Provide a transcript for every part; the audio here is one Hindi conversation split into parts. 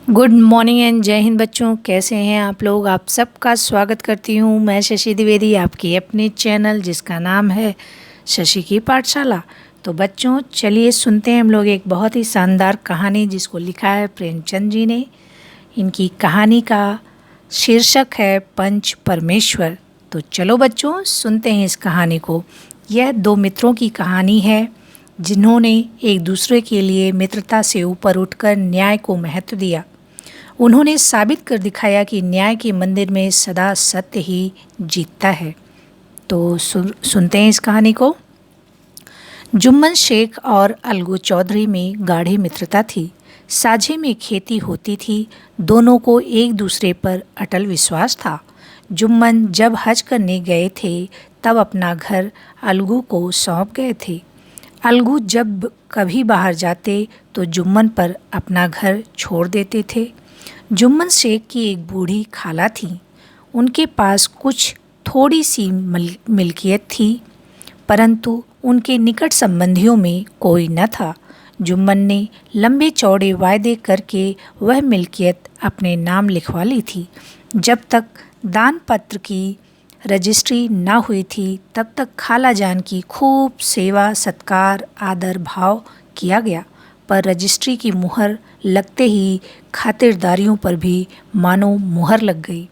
गुड मॉर्निंग एंड जय हिंद बच्चों। कैसे हैं आप लोग। आप सबका स्वागत करती हूँ मैं शशि द्विवेदी, आपकी अपने चैनल जिसका नाम है शशि की पाठशाला। तो बच्चों चलिए सुनते हैं हम लोग एक बहुत ही शानदार कहानी जिसको लिखा है प्रेमचंद जी ने। इनकी कहानी का शीर्षक है पंच परमेश्वर। तो चलो बच्चों सुनते हैं इस कहानी को। यह दो मित्रों की कहानी है जिन्होंने एक दूसरे के लिए मित्रता से ऊपर उठकर न्याय को महत्व दिया। उन्होंने साबित कर दिखाया कि न्याय के मंदिर में सदा सत्य ही जीतता है। तो सुनते हैं इस कहानी को। जुम्मन शेख और अलगू चौधरी में गाढ़ी मित्रता थी। साझे में खेती होती थी। दोनों को एक दूसरे पर अटल विश्वास था। जुम्मन जब हज करने गए थे तब अपना घर अलगू को सौंप गए थे। अलगू जब कभी बाहर जाते तो जुम्मन पर अपना घर छोड़ देते थे। जुम्मन शेख की एक बूढ़ी खाला थी। उनके पास कुछ थोड़ी सी मिल्कियत थी, परंतु उनके निकट संबंधियों में कोई न था। जुम्मन ने लंबे चौड़े वायदे करके वह मिल्कियत अपने नाम लिखवा ली थी। जब तक दान पत्र की रजिस्ट्री न हुई थी तब तक खाला जान की खूब सेवा सत्कार आदर भाव किया गया, पर रजिस्ट्री की मुहर लगते ही खातिरदारियों पर भी मानो मुहर लग गई।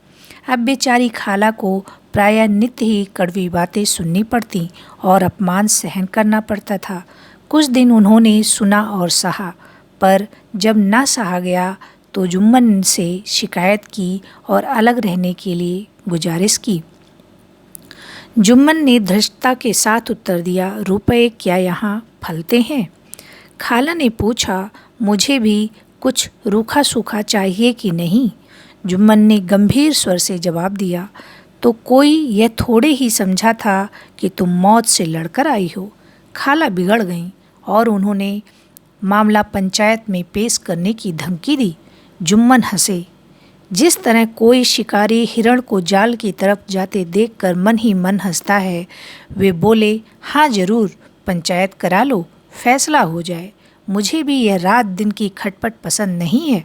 अब बेचारी खाला को प्रायः नित्य ही कड़वी बातें सुननी पड़ती और अपमान सहन करना पड़ता था। कुछ दिन उन्होंने सुना और सहा, पर जब ना सहा गया तो जुम्मन से शिकायत की और अलग रहने के लिए गुजारिश की। जुम्मन ने धृष्टता के साथ उत्तर दिया, रुपए क्या यहाँ फलते हैं? खाला ने पूछा, मुझे भी कुछ रूखा सूखा चाहिए कि नहीं? जुम्मन ने गंभीर स्वर से जवाब दिया, तो कोई यह थोड़े ही समझा था कि तुम मौत से लड़कर आई हो। खाला बिगड़ गईं और उन्होंने मामला पंचायत में पेश करने की धमकी दी। जुम्मन हंसे। जिस तरह कोई शिकारी हिरण को जाल की तरफ जाते देखकर मन ही मन हंसता है, वे बोले, हाँ जरूर, पंचायत करा लो, फैसला हो जाए। मुझे भी यह रात दिन की खटपट पसंद नहीं है।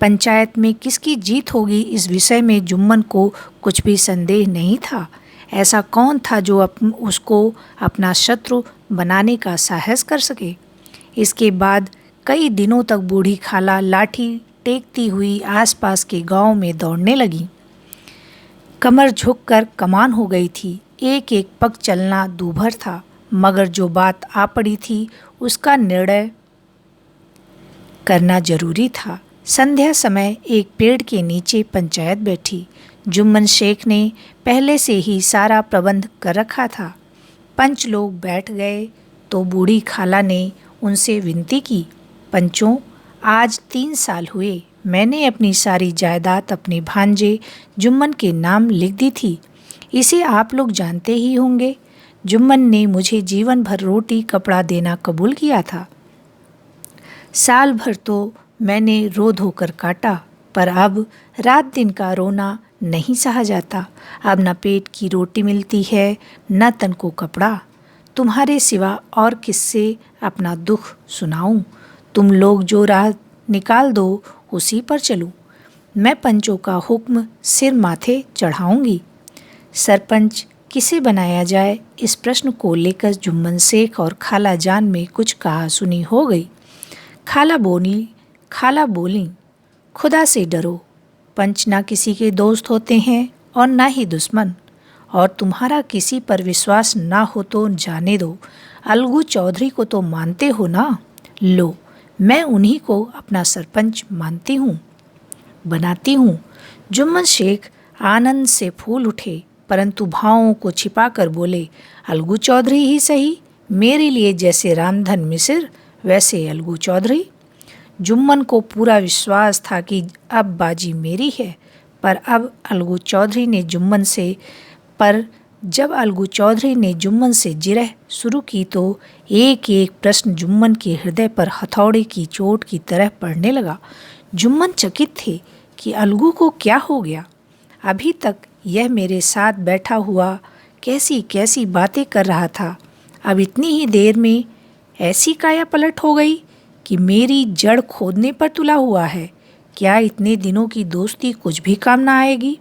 पंचायत में किसकी जीत होगी इस विषय में जुम्मन को कुछ भी संदेह नहीं था। ऐसा कौन था जो उसको अपना शत्रु बनाने का साहस कर सके। इसके बाद कई दिनों तक बूढ़ी खाला लाठी टेकती हुई आसपास के गांव में दौड़ने लगी। कमर झुककर कमान हो गई थी। एक एक पग चलना दूभर था, मगर जो बात आ पड़ी थी उसका निर्णय करना जरूरी था। संध्या समय एक पेड़ के नीचे पंचायत बैठी। जुम्मन शेख ने पहले से ही सारा प्रबंध कर रखा था। पंच लोग बैठ गए तो बूढ़ी खाला ने उनसे विनती की, पंचों, आज 3 साल हुए मैंने अपनी सारी जायदाद अपने भांजे जुम्मन के नाम लिख दी थी। इसे आप लोग जानते ही होंगे। जुम्मन ने मुझे जीवन भर रोटी कपड़ा देना कबूल किया था। साल भर तो मैंने रो धोकर काटा, पर अब रात दिन का रोना नहीं सहा जाता। अब न पेट की रोटी मिलती है न तन को कपड़ा। तुम्हारे सिवा और किससे अपना दुख सुनाऊं? तुम लोग जो राह निकाल दो उसी पर चलूं। मैं पंचों का हुक्म सिर माथे चढ़ाऊंगी। सरपंच किसे बनाया जाए, इस प्रश्न को लेकर जुम्मन शेख और खाला जान में कुछ कहा सुनी हो गई। खाला बोली, खुदा से डरो। पंच ना किसी के दोस्त होते हैं और ना ही दुश्मन, और तुम्हारा किसी पर विश्वास ना हो तो जाने दो। अलगू चौधरी को तो मानते हो ना? लो, मैं उन्हीं को अपना सरपंच बनाती हूँ। जुम्मन शेख आनंद से फूल उठे, परंतु भावों को छिपाकर बोले, अलगू चौधरी ही सही, मेरे लिए जैसे रामधन मिसिर वैसे अलगू चौधरी। जुम्मन को पूरा विश्वास था कि अब बाजी मेरी है, पर जब अलगू चौधरी ने जुम्मन से जिरह शुरू की तो एक एक प्रश्न जुम्मन के हृदय पर हथौड़े की चोट की तरह पड़ने लगा। जुम्मन चकित थे कि अलगू को क्या हो गया। अभी तक यह मेरे साथ बैठा हुआ कैसी कैसी बातें कर रहा था, अब इतनी ही देर में ऐसी काया पलट हो गई कि मेरी जड़ खोदने पर तुला हुआ है। क्या इतने दिनों की दोस्ती कुछ भी काम ना आएगी?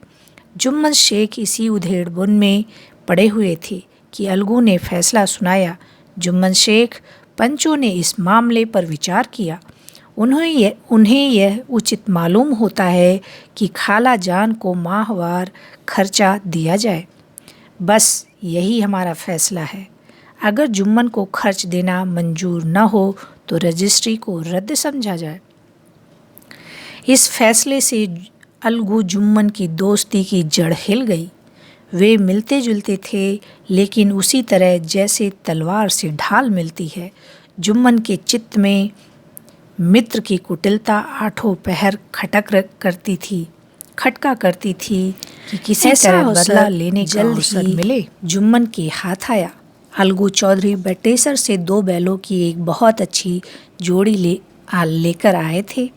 जुम्मन शेख इसी उधेड़बुन में पड़े हुए थे कि अलगू ने फैसला सुनाया। जुम्मन शेख पंचों ने इस मामले पर विचार किया। उन्हें यह उचित मालूम होता है कि खाला जान को माहवार खर्चा दिया जाए। बस यही हमारा फैसला है। अगर जुम्मन को खर्च देना मंजूर न हो तो रजिस्ट्री को रद्द समझा जाए। इस फैसले से अलगू जुम्मन की दोस्ती की जड़ हिल गई। वे मिलते जुलते थे, लेकिन उसी तरह जैसे तलवार से ढाल मिलती है। जुम्मन के चित्त में मित्र की कुटिलता आठों पहर खटका करती थी कि किसी तरह बदला लेने का अवसर मिले। जुम्मन के हाथ आया। अलगू चौधरी बटेसर से 2 बैलों की एक बहुत अच्छी जोड़ी लेकर आए थे।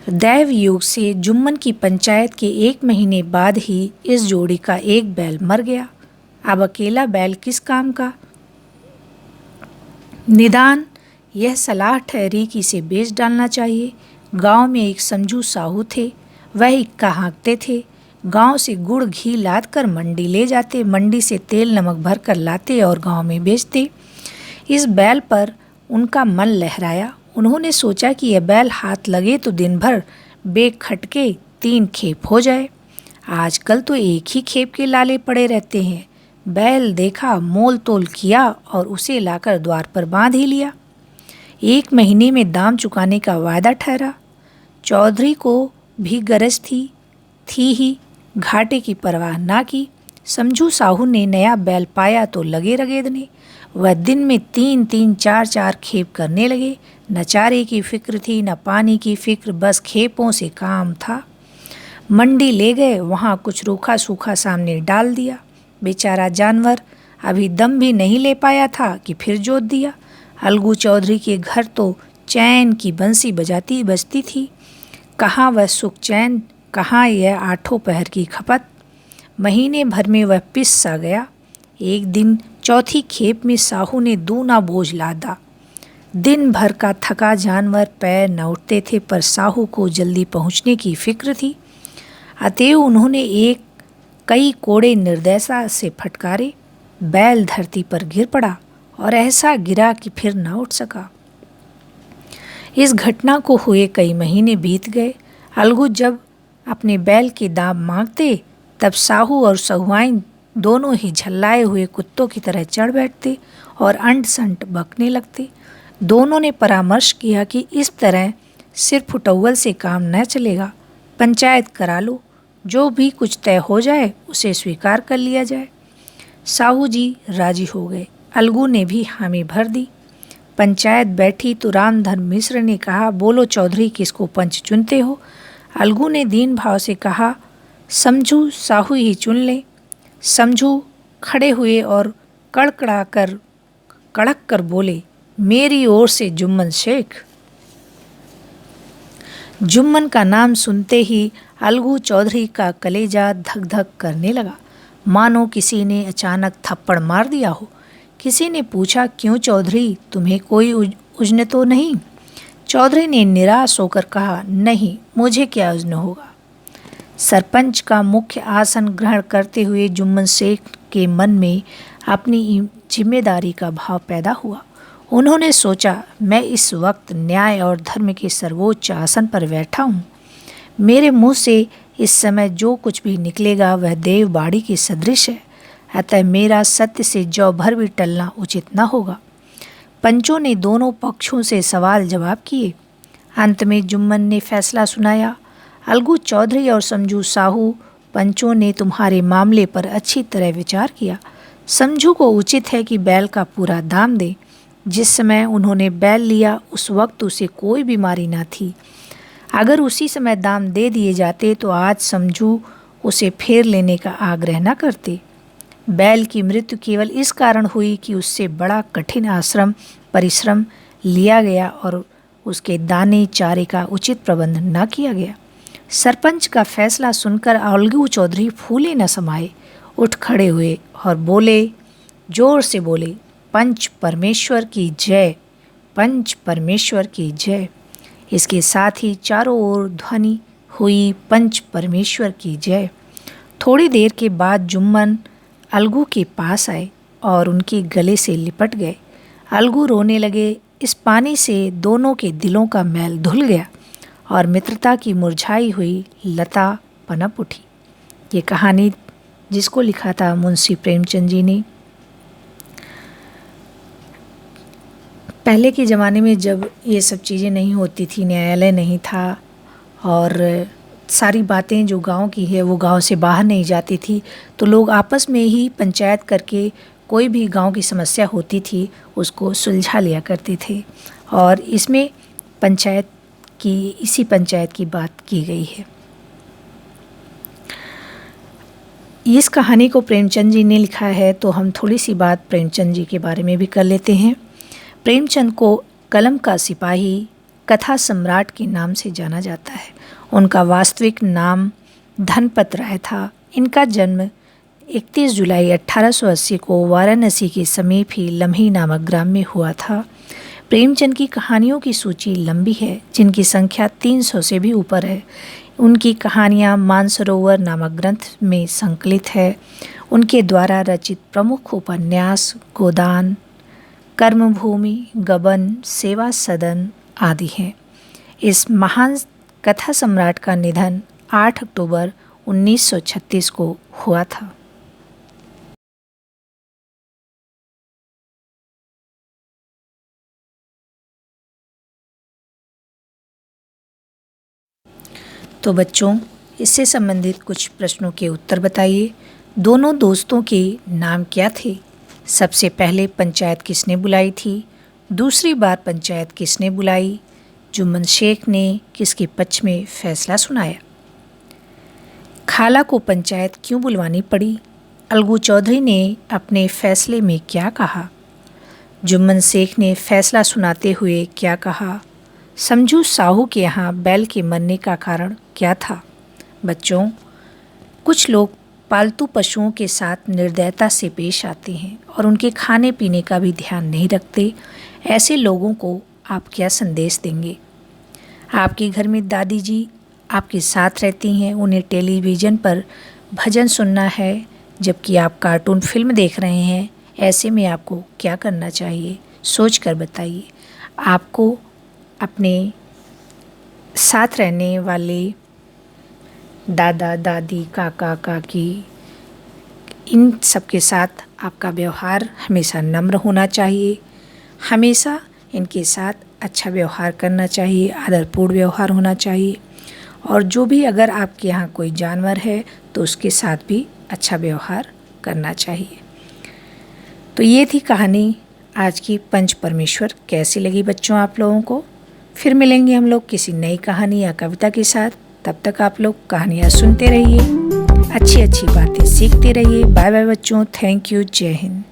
दैव योग से जुम्मन की पंचायत के 1 महीने बाद ही इस जोड़ी का एक बैल मर गया। अब अकेला बैल किस काम का? निदान यह सलाह ठहरी कि इसे बेच डालना चाहिए। गांव में एक समझू साहू थे। वह इक्का हाँकते थे। गांव से गुड़ घी लाद कर मंडी ले जाते, मंडी से तेल नमक भर कर लाते और गांव में बेचते। इस बैल पर उनका मन लहराया। उन्होंने सोचा कि यह बैल हाथ लगे तो दिन भर बेखटके 3 खेप हो जाए। आजकल तो एक ही खेप के लाले पड़े रहते हैं। बैल देखा, मोल तोल किया और उसे लाकर द्वार पर बांध ही लिया। 1 महीने में दाम चुकाने का वायदा ठहरा। चौधरी को भी गरज थी ही, घाटे की परवाह ना की। समझू साहू ने नया बैल पाया तो लगे रगेदने। वह दिन में 3-3, 4-4 खेप करने लगे। न चारे की फिक्र थी, न पानी की फिक्र, बस खेपों से काम था। मंडी ले गए, वहाँ कुछ रूखा सूखा सामने डाल दिया। बेचारा जानवर अभी दम भी नहीं ले पाया था कि फिर जोत दिया। अलगू चौधरी के घर तो चैन की बंसी बजती थी। कहाँ वह सुख चैन, कहाँ यह आठों पहर की खपत। महीने भर में वह पिस सा गया। एक दिन चौथी खेप में साहू ने दूना बोझ लादा। दिन भर का थका जानवर पैर न उठते थे, पर साहू को जल्दी पहुंचने की फिक्र थी। अतएव उन्होंने कई कोड़े निर्दयता से फटकारे। बैल धरती पर गिर पड़ा और ऐसा गिरा कि फिर न उठ सका। इस घटना को हुए कई महीने बीत गए। अलगू जब अपने बैल के दाम मांगते, तब साहू और सहुआइन दोनों ही झल्लाए हुए कुत्तों की तरह चढ़ बैठते और अंट संट बकने लगते। दोनों ने परामर्श किया कि इस तरह सिर फुटौल से काम न चलेगा। पंचायत करा लो, जो भी कुछ तय हो जाए उसे स्वीकार कर लिया जाए। साहू जी राजी हो गए। अलगू ने भी हामी भर दी। पंचायत बैठी तो रामधन मिश्र ने कहा, बोलो चौधरी, किसको पंच चुनते हो? अलगू ने दीन भाव से कहा, समझू साहू ही चुन ले। समझू खड़े हुए और कड़क कर बोले, मेरी ओर से जुम्मन शेख। जुम्मन का नाम सुनते ही अलगू चौधरी का कलेजा धक धक करने लगा, मानो किसी ने अचानक थप्पड़ मार दिया हो। किसी ने पूछा, क्यों चौधरी, तुम्हें कोई उजन तो नहीं? चौधरी ने निराश होकर कहा, नहीं, मुझे क्या उजन होगा। सरपंच का मुख्य आसन ग्रहण करते हुए जुम्मन शेख के मन में अपनी जिम्मेदारी का भाव पैदा हुआ। उन्होंने सोचा, मैं इस वक्त न्याय और धर्म के सर्वोच्च आसन पर बैठा हूँ। मेरे मुंह से इस समय जो कुछ भी निकलेगा वह देव बाड़ी के सदृश है, अतः मेरा सत्य से जौ भर भी टलना उचित न होगा। पंचों ने दोनों पक्षों से सवाल जवाब किए। अंत में जुम्मन ने फैसला सुनाया, अलगू चौधरी और समझू साहू, पंचों ने तुम्हारे मामले पर अच्छी तरह विचार किया। समझू को उचित है कि बैल का पूरा दाम दे। जिस समय उन्होंने बैल लिया उस वक्त उसे कोई बीमारी न थी। अगर उसी समय दाम दे दिए जाते तो आज समझू उसे फेर लेने का आग्रह न करते। बैल की मृत्यु केवल इस कारण हुई कि उससे बड़ा कठिन परिश्रम लिया गया और उसके दाने चारे का उचित प्रबंध न किया गया। सरपंच का फैसला सुनकर अलगू चौधरी फूले न समाये, उठ खड़े हुए और बोले, जोर से बोले, पंच परमेश्वर की जय, पंच परमेश्वर की जय। इसके साथ ही चारों ओर ध्वनि हुई पंच परमेश्वर की जय। थोड़ी देर के बाद जुम्मन अलगू के पास आए और उनके गले से लिपट गए। अलगू रोने लगे। इस पानी से दोनों के दिलों का मैल धुल गया और मित्रता की मुरझाई हुई लता पनप उठी। ये कहानी जिसको लिखा था मुंशी प्रेमचंद जी ने। पहले के ज़माने में जब ये सब चीज़ें नहीं होती थी, न्यायालय नहीं था और सारी बातें जो गांव की है वो गांव से बाहर नहीं जाती थी, तो लोग आपस में ही पंचायत करके कोई भी गांव की समस्या होती थी उसको सुलझा लिया करते थे। और इसमें इसी पंचायत की बात की गई है। इस कहानी को प्रेमचंद जी ने लिखा है, तो हम थोड़ी सी बात प्रेमचंद जी के बारे में भी कर लेते हैं। प्रेमचंद को कलम का सिपाही, कथा सम्राट के नाम से जाना जाता है। उनका वास्तविक नाम धनपत राय था। इनका जन्म 31 जुलाई 1880 को वाराणसी के समीप ही लम्ही नामक ग्राम में हुआ था। प्रेमचंद की कहानियों की सूची लंबी है, जिनकी संख्या 300 से भी ऊपर है। उनकी कहानियाँ मानसरोवर नामक ग्रंथ में संकलित है। उनके द्वारा रचित प्रमुख उपन्यास गोदान, कर्मभूमि, गबन, सेवा सदन आदि हैं। इस महान कथा सम्राट का निधन 8 अक्टूबर 1936 को हुआ था। तो बच्चों, इससे संबंधित कुछ प्रश्नों के उत्तर बताइए। दोनों दोस्तों के नाम क्या थे? सबसे पहले पंचायत किसने बुलाई थी? दूसरी बार पंचायत किसने बुलाई? जुम्मन शेख ने किसके पक्ष में फैसला सुनाया? खाला को पंचायत क्यों बुलवानी पड़ी? अलगू चौधरी ने अपने फैसले में क्या कहा? जुम्मन शेख ने फैसला सुनाते हुए क्या कहा? समझू साहू के यहाँ बैल के मरने का कारण क्या था? बच्चों, कुछ लोग पालतू पशुओं के साथ निर्दयता से पेश आते हैं और उनके खाने पीने का भी ध्यान नहीं रखते। ऐसे लोगों को आप क्या संदेश देंगे? आपके घर में दादी जी आपके साथ रहती हैं, उन्हें टेलीविज़न पर भजन सुनना है जबकि आप कार्टून फिल्म देख रहे हैं। ऐसे में आपको क्या करना चाहिए? सोच कर बताइए। आपको अपने साथ रहने वाले दादा दादी, काका काकी, इन सब के साथ आपका व्यवहार हमेशा नम्र होना चाहिए। हमेशा इनके साथ अच्छा व्यवहार करना चाहिए, आदरपूर्ण व्यवहार होना चाहिए। और जो भी अगर आपके यहाँ कोई जानवर है तो उसके साथ भी अच्छा व्यवहार करना चाहिए। तो ये थी कहानी आज की पंच परमेश्वर। कैसी लगी बच्चों आप लोगों को? फिर मिलेंगे हम लोग किसी नई कहानी या कविता के साथ। तब तक आप लोग कहानियाँ सुनते रहिए, अच्छी अच्छी बातें सीखते रहिए। बाय बाय बच्चों, थैंक यू, जय हिंद।